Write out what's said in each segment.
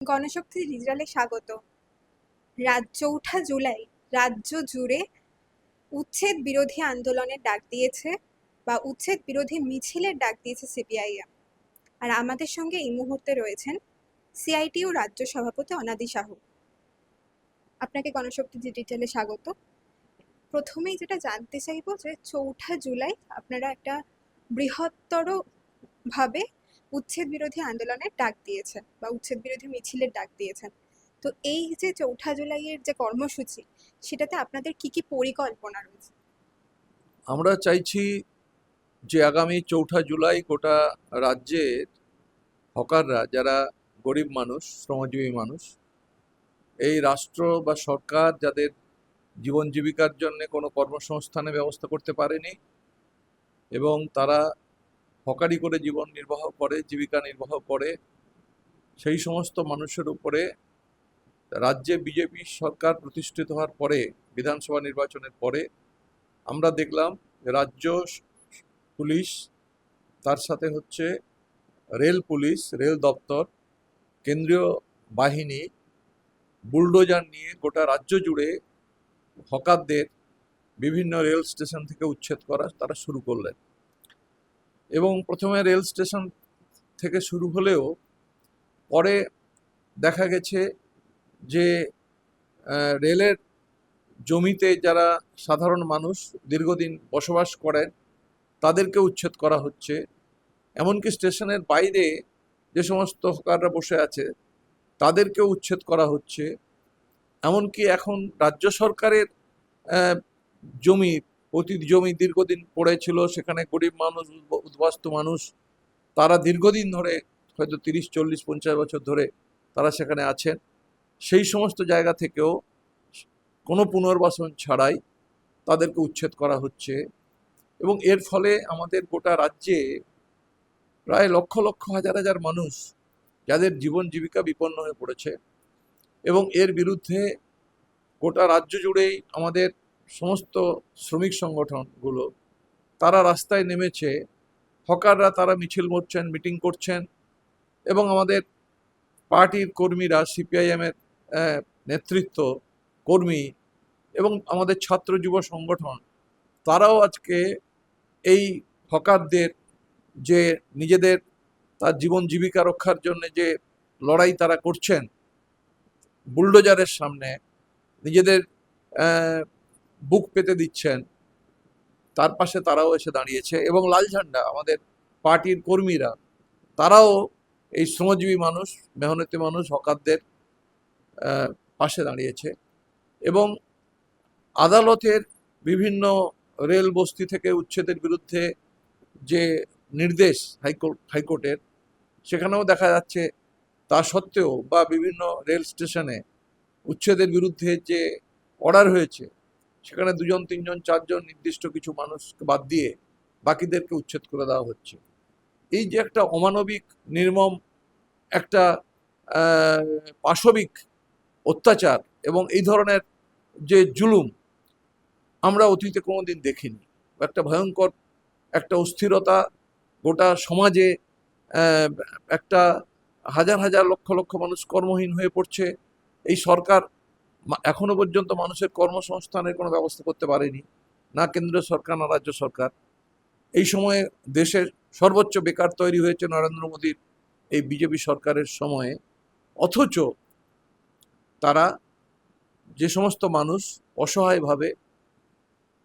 গণশক্তি ডিজিটালে স্বাগত। ৪ঠা জুলাই রাজ্য জুড়ে উচ্ছেদ বিরোধী আন্দোলনের ডাক দিয়েছে বা উচ্ছেদ বিরোধী মিছিলের ডাক দিয়েছে সিপিআইএম। আর আমাদের সঙ্গে এই মুহূর্তে রয়েছেন সিআইটিইউ রাজ্য সভাপতি অনাদি সাহু। আপনাকে গণশক্তি ডিজিটালে স্বাগত। প্রথমেই যেটা জানতে চাইবো যে ৪ঠা জুলাই আপনারা একটা বৃহত্তর ভাবে উচ্ছেদ বিরোধী আন্দোলনের ডাক দিয়েছেন বা উচ্ছেদ বিরোধী মিছিলের ডাক দিয়েছেন। তো এই যে ৪ঠা জুলাইয়ের যে কর্মসূচি, সেটাতে আপনাদের কি কি পরিকল্পনা রয়েছে? আমরা চাইছি যে আগামী ৪ঠা জুলাই গোটা রাজ্যের হকাররা, যারা গরিব মানুষ, শ্রমজীবী মানুষ, এই রাষ্ট্র বা সরকার যাদের জীবন জীবিকার জন্য কোনো কর্মসংস্থানের ব্যবস্থা করতে পারেনি এবং তারা হকারি করে জীবন নির্বাহ করে, জীবিকা নির্বাহ করে, সেই সমস্ত মানুষের উপরে রাজ্যে বিজেপি সরকার প্রতিষ্ঠিত হওয়ার পরে, বিধানসভা নির্বাচনের পরে আমরা দেখলাম রাজ্য পুলিশ, তার সাথে হচ্ছে রেল পুলিশ, রেল দপ্তর, কেন্দ্রীয় বাহিনী বুলডোজার নিয়ে গোটা রাজ্য জুড়ে হকারদের বিভিন্ন রেল স্টেশন থেকে উচ্ছেদ করা তারা শুরু করলেন। এবং প্রথমে রেল স্টেশন থেকে শুরু হলেও পরে দেখা গেছে যে রেলের জমিতে যারা সাধারণ মানুষ দীর্ঘদিন বসবাস করেন তাদেরকে উচ্ছেদ করা হচ্ছে। এমনকি স্টেশনের বাইরে যে সমস্ত হকাররা বসে আছে তাদেরকেও উচ্ছেদ করা হচ্ছে। এমনকি এখন রাজ্য সরকারের জমি, প্রতি জমি দীর্ঘদিন পড়েছিল, সেখানে গরিব মানুষ, উদ্বাস্তু মানুষ, তারা দীর্ঘদিন ধরে, হয়তো 30, 40, 50 বছর ধরে তারা সেখানে আছেন, সেই সমস্ত জায়গা থেকেও কোনো পুনর্বাসন ছাড়াই তাদেরকে উচ্ছেদ করা হচ্ছে। এবং এর ফলে আমাদের গোটা রাজ্যে প্রায় লক্ষ লক্ষ, হাজার হাজার মানুষ যাদের জীবন জীবিকা বিপন্ন হয়ে পড়েছে। এবং এর বিরুদ্ধে গোটা রাজ্য জুড়েই আমাদের সমস্ত শ্রমিক সংগঠনগুলো তারা রাস্তায় নেমেছে। হকাররা তারা মিছিল করছেন, মিটিং করছেন, এবং আমাদের পার্টির কর্মীরা, সিপিআইএমের নেতৃত্ব, কর্মী এবং আমাদের ছাত্র যুব সংগঠন, তারাও আজকে এই হকারদের যে নিজেদের তার জীবন জীবিকা রক্ষার জন্য যে লড়াই তারা করছেন, বুলডোজারের সামনে নিজেদের বুক পেতে দিচ্ছেন, তার পাশে তারাও এসে দাঁড়িয়েছে। এবং লাল ঝান্ডা, আমাদের পার্টির কর্মীরা, তারাও এই শ্রমজীবী মানুষ, মেহনতি মানুষ, হকারদের পাশে দাঁড়িয়েছে। এবং আদালতের বিভিন্ন রেল বস্তি থেকে উচ্ছেদের বিরুদ্ধে যে নির্দেশ হাইকোর্টের, সেখানেও দেখা যাচ্ছে তা সত্ত্বেও, বা বিভিন্ন রেল স্টেশনে উচ্ছেদের বিরুদ্ধে যে অর্ডার হয়েছে, সেখানে 2জন, 3জন, 4জন নির্দিষ্ট কিছু মানুষকে বাদ দিয়ে বাকিদেরকে উচ্ছেদ করে দেওয়া হচ্ছে। এই যে একটা অমানবিক, নির্মম একটা পাশবিক অত্যাচার এবং এই ধরনের যে জুলুম আমরা অতীতে কোনোদিন দেখিনি। একটা ভয়ঙ্কর একটা অস্থিরতা গোটা সমাজে, একটা হাজার হাজার, লক্ষ লক্ষ মানুষ কর্মহীন হয়ে পড়ছে। এই সরকার এখনো পর্যন্ত মানুষের কর্মসংস্থানের কোনো ব্যবস্থা করতে পারেনি, না কেন্দ্রীয় সরকার না রাজ্য সরকার। এই সময়ে দেশের সর্বোচ্চ বেকার তৈরি হয়েছে নরেন্দ্র মোদীর এই বিজেপি সরকারের সময়ে। অথচ তারা, যে সমস্ত মানুষ অসহায়ভাবে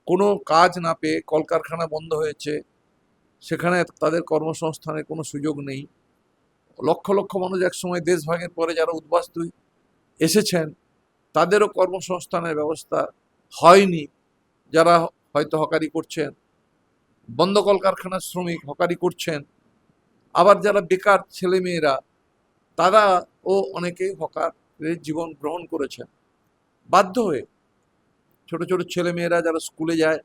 কোনো কাজ না পেয়ে, কলকারখানা বন্ধ হয়েছে, সেখানে তাদের কর্মসংস্থানের কোনো সুযোগ নেই। লক্ষ লক্ষ মানুষ একসময় দেশভাগের পরে যারা উদ্বাস্তু এসেছেন, তাদেরও কর্মসংস্থানের ব্যবস্থা হয়নি। যারা হয়তো হকারি করছেন, বন্ধ কলকারখানার শ্রমিক হকারি করছেন, আবার যারা বেকার ছেলেমেয়েরা, তারাও অনেকে হকারের জীবন গ্রহণ করেছেন বাধ্য হয়ে। ছোট ছোট ছেলেমেয়েরা যারা স্কুলে যায়,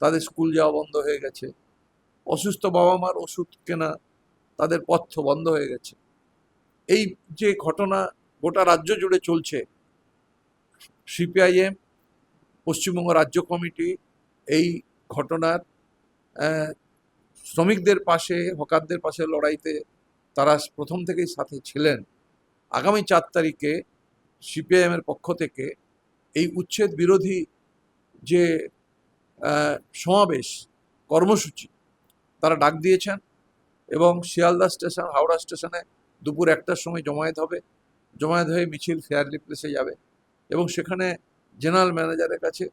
তাদের স্কুল যাওয়া বন্ধ হয়ে গেছে। অসুস্থ বাবা মার ওষুধ কেনা, তাদের পথ্য বন্ধ হয়ে গেছে। এই যে ঘটনা গোটা রাজ্য জুড়ে চলছে, সিপিআইএম পশ্চিমবঙ্গ রাজ্য কমিটি এই ঘটনার শ্রমিকদের পাশে, হকারদের পাশে লড়াইতে তারা প্রথম থেকেই সাথে ছিলেন। আগামী 4 তারিখে সিপিআইএম এর পক্ষ থেকে এই উচ্ছেদ বিরোধী যে সমাবেশ কর্মসূচি তারা ডাক দিয়েছেন, এবং শিয়ালদা স্টেশন, হাওড়া স্টেশনে দুপুর 1টার সময় জমায়েত হবে। জমায়েত হয়ে মিছিল ফেয়ারলি প্লেসে যাবে, এবং সেখানে জেনারেল ম্যানেজারের কাছে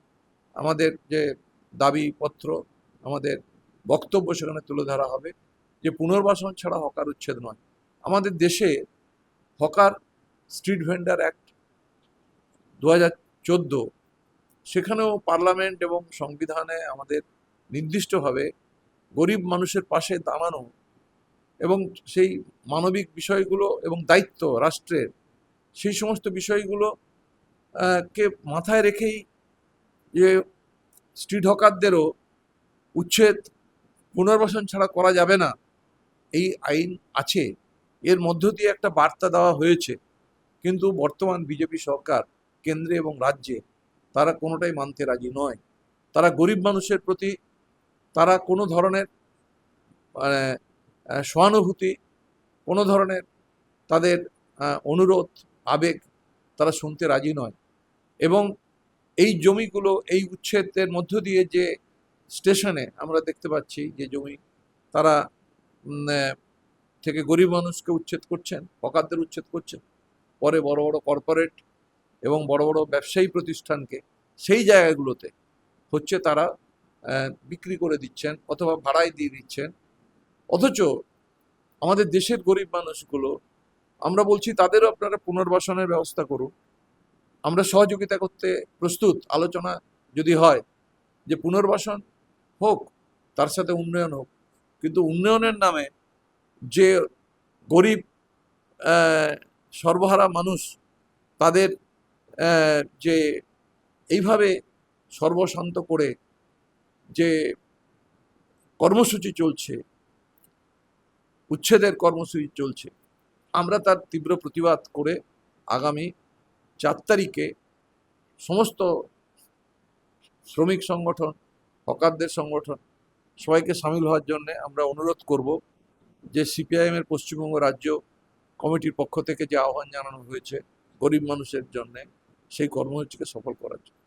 আমাদের যে দাবিপত্র, আমাদের বক্তব্য সেখানে তুলে ধরা হবে যে পুনর্বাসন ছাড়া হকার উচ্ছেদ নয়। আমাদের দেশে হকার স্ট্রিট ভেন্ডার অ্যাক্ট 2014, সেখানেও পার্লামেন্ট এবং সংবিধানে আমাদের নির্দিষ্টভাবে গরিব মানুষের পাশে দাঁড়ানো এবং সেই মানবিক বিষয়গুলো এবং দায়িত্ব রাষ্ট্রের, সেই সমস্ত বিষয়গুলো কে মাথায় রেখেই যে স্ট্রিট হকারদেরও উচ্ছেদ পুনর্বাসন ছাড়া করা যাবে না, এই আইন আছে। এর মধ্য দিয়ে একটা বার্তা দেওয়া হয়েছে, কিন্তু বর্তমান বিজেপি সরকার কেন্দ্রে এবং রাজ্যে তারা কোনোটাই মানতে রাজি নয়। তারা গরিব মানুষের প্রতি তারা কোনো ধরনের মানে সহানুভূতি, কোনো ধরনের তাদের অনুরোধ, আবেগ তারা শুনতে রাজি নয়। এবং এই জমিগুলো, এই উচ্ছেদের মধ্য দিয়ে যে স্টেশনে আমরা দেখতে পাচ্ছি যে জমি তারা থেকে গরিব মানুষকে উচ্ছেদ করছেন, হকারদের উচ্ছেদ করছেন, পরে বড় বড় কর্পোরেট এবং বড় বড় ব্যবসায়ী প্রতিষ্ঠানকে সেই জায়গাগুলোতে হচ্ছে তারা বিক্রি করে দিচ্ছেন অথবা ভাড়ায় দিয়ে দিচ্ছেন। অথচ আমাদের দেশের গরিব মানুষগুলো, আমরা বলছি তাদেরও আপনারা পুনর্বাসনের ব্যবস্থা করুন, আমরা সহযোগিতা করতে প্রস্তুত। আলোচনা যদি হয় যে পুনর্বাসন হোক, তার সাথে উন্নয়ন হোক, কিন্তু উন্নয়নের নামে যে গরিব সর্বহারা মানুষ তাদের যে এইভাবে সর্বশান্ত করে যে কর্মসূচি চলছে, উচ্ছেদের কর্মসূচি চলছে, আমরা তার তীব্র প্রতিবাদ করে আগামী 4 তারিখে সমস্ত শ্রমিক সংগঠন, হকারদের সংগঠন সবাইকে সামিল হওয়ার জন্য আমরা অনুরোধ করব যে সিপিআইএম এর পশ্চিমবঙ্গ রাজ্য কমিটির পক্ষ থেকে যে আহ্বান জানানো হয়েছে গরিব মানুষের জন্য, সেই কর্মসূচিকে সফল করার জন্য।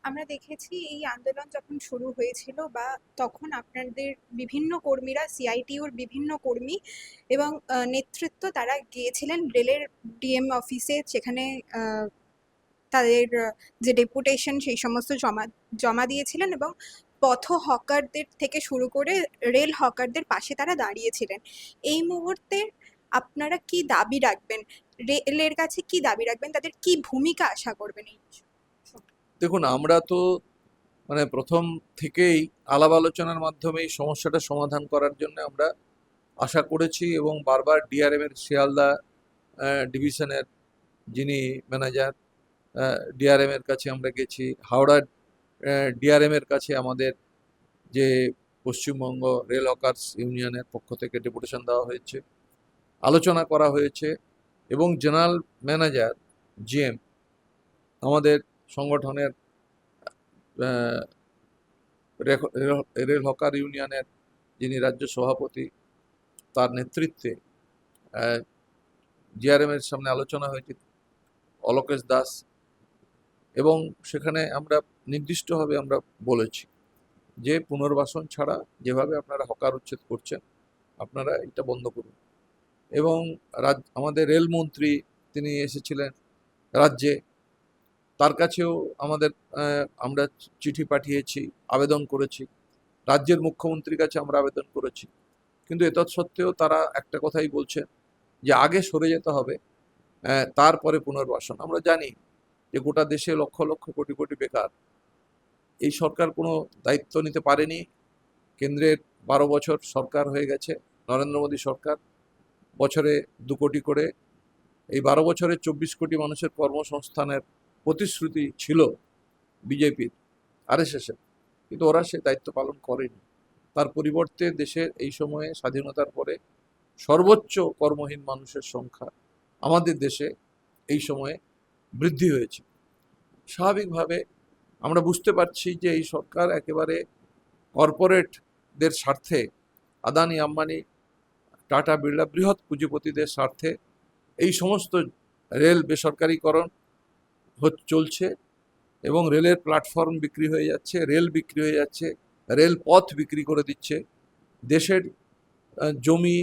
আমরা দেখেছি এই আন্দোলন যখন শুরু হয়েছিল বা তখন আপনাদের বিভিন্ন কর্মীরা, সিআইটিউর বিভিন্ন কর্মী এবং নেতৃত্ব তারা গিয়েছিলেন রেলের ডিএম অফিসে, সেখানে তাদের যে ডেপুটেশন সেই সমস্ত জমা দিয়েছিলেন, এবং পথ হকারদের থেকে শুরু করে রেল হকারদের পাশে তারা দাঁড়িয়েছিলেন। এই মুহূর্তে আপনারা কি দাবি রাখবেন, রেলের কাছে কি দাবি রাখবেন, তাদের কি ভূমিকা আশা করবেন এই বিষয়ে? দেখুন, আমরা তো মানে প্রথম থেকেই আলাপ আলোচনার মাধ্যমে এই সমস্যাটা সমাধান করার জন্য আমরা আশা করেছি, এবং বারবার ডিআরএম এর শিয়ালদা ডিভিশনের যিনি ম্যানেজার, ডিআরএম এর কাছে আমরা গেছি, হাওড়া ডিআরএম এর কাছে আমাদের যে পশ্চিমবঙ্গ রেল হকার্স ইউনিয়নের পক্ষ থেকে ডেপুটেশন দেওয়া হয়েছে, আলোচনা করা হয়েছে, এবং জেনারেল ম্যানেজার জিএম আমাদের সংগঠনের রেল হকার ইউনিয়নের যিনি রাজ্য সভাপতি, তার নেতৃত্বে জিআরএম এর সামনে আলোচনা হয়েছে, অলোকেশ দাস, এবং সেখানে আমরা নির্দিষ্টভাবে আমরা বলেছি যে পুনর্বাসন ছাড়া যেভাবে আপনারা হকার উচ্ছেদ করছেন আপনারা এটা বন্ধ করুন। এবং আমাদের রেলমন্ত্রী তিনি এসেছিলেন রাজ্যে, তার কাছেও আমরা চিঠি পাঠিয়েছি, আবেদন করেছি, রাজ্যের মুখ্যমন্ত্রীর কাছে আমরা আবেদন করেছি, কিন্তু এতৎসত্ত্বেও তারা একটা কথাই বলছেন যে আগে সরে যেতে হবে, তারপরে পুনর্বাসন। আমরা জানি যে গোটা দেশে লক্ষ লক্ষ কোটি কোটি বেকার, এই সরকার কোনো দায়িত্ব নিতে পারেনি। কেন্দ্রের 12 বছর সরকার হয়ে গেছে, নরেন্দ্র মোদী সরকার, বছরে 2 কোটি করে, এই 12 বছরে 24 কোটি মানুষের কর্মসংস্থানের প্রতিশ্রুতি ছিল বিজেপির, আরএসএসের, কিন্তু ওরা সে দায়িত্ব পালন করেনি। তার পরিবর্তে দেশের এই সময়ে স্বাধীনতার পরে সর্বোচ্চ কর্মহীন মানুষের সংখ্যা আমাদের দেশে এই সময়ে বৃদ্ধি হয়েছে। স্বাভাবিকভাবে আমরা বুঝতে পারছি যে এই সরকার একেবারে কর্পোরেটদের স্বার্থে, আদানি আম্বানি টাটা বিড়লা বৃহৎ পুঁজিপতিদের স্বার্থে এই সমস্ত রেল বেসরকারিকরণ চলছে এবং রেলের প্ল্যাটফর্ম বিক্রি হয়ে যাচ্ছে, রেল বিক্রি হয়ে যাচ্ছে, রেল পথ বিক্রি করে দিচ্ছে। দেশের জমি,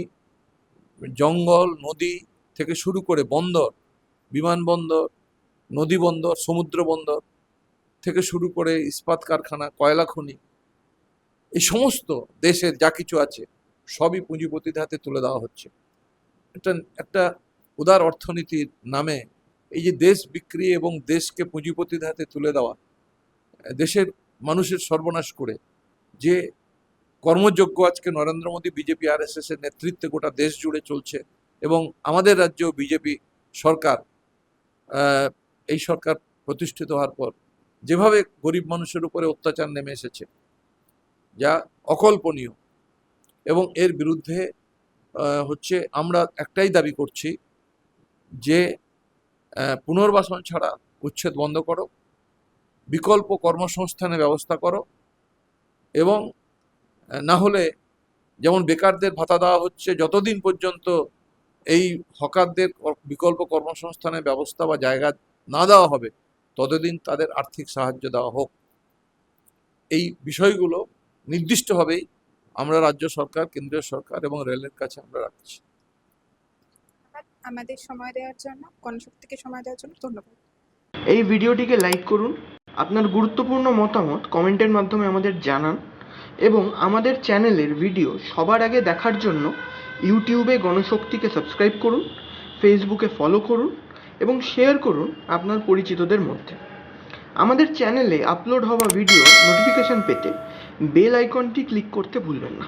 জঙ্গল, নদী থেকে শুরু করে বন্দর, বিমানবন্দর, নদী বন্দর, সমুদ্র বন্দর থেকে শুরু করে ইস্পাত কারখানা, কয়লা খনি, এই সমস্ত দেশের যা কিছু আছে সবই পুঁজিপতিদের হাতে তুলে দেওয়া হচ্ছে। এটা একটা উদার অর্থনীতির নামে এই যে দেশ বিক্রি এবং দেশকে পুঁজিপতিদের হাতে তুলে দেওয়া, দেশের মানুষের সর্বনাশ করে যে কর্মযোগ্য আজকে নরেন্দ্র মোদী, বিজেপি, আরএসএস এর নেতৃত্বে গোটা দেশ জুড়ে চলছে এবং আমাদের রাজ্যেও বিজেপি সরকার, এই সরকার প্রতিষ্ঠিত হওয়ার পর যেভাবে গরিব মানুষের উপরে অত্যাচার নেমে এসেছে, যা অকল্পনীয়। এবং এর বিরুদ্ধে হচ্ছে আমরা একটাই দাবি করছি যে পুনর্বাসন ছাড়া উচ্ছেদ বন্ধ করো, বিকল্প কর্মসংস্থানের ব্যবস্থা করো, এবং না হলে যেমন বেকারদের ভাতা দেওয়া হচ্ছে, যতদিন পর্যন্ত এই হকারদের বিকল্প কর্মসংস্থানের ব্যবস্থা বা জায়গা না দেওয়া হবে ততদিন তাদের আর্থিক সাহায্য দেওয়া হোক। এই বিষয়গুলো নির্দিষ্টভাবেই আমরা রাজ্য সরকার, কেন্দ্রীয় সরকার এবং রেলের কাছে আমরা রাখছি। আমাদের সময় দেওয়ার জন্য, গণশক্তিকে সময় দেওয়ার জন্য ধন্যবাদ। এই ভিডিওটিকে লাইক করুন, আপনার গুরুত্বপূর্ণ মতামত কমেন্টের মাধ্যমে আমাদের জানান এবং আমাদের চ্যানেলের ভিডিও সবার আগে দেখার জন্য ইউটিউবে গণশক্তিকে সাবস্ক্রাইব করুন, ফেসবুকে ফলো করুন এবং শেয়ার করুন আপনার পরিচিতদের মধ্যে। আমাদের চ্যানেলে আপলোড হওয়া ভিডিও নোটিফিকেশন পেতে বেল আইকনটি ক্লিক করতে ভুলবেন না।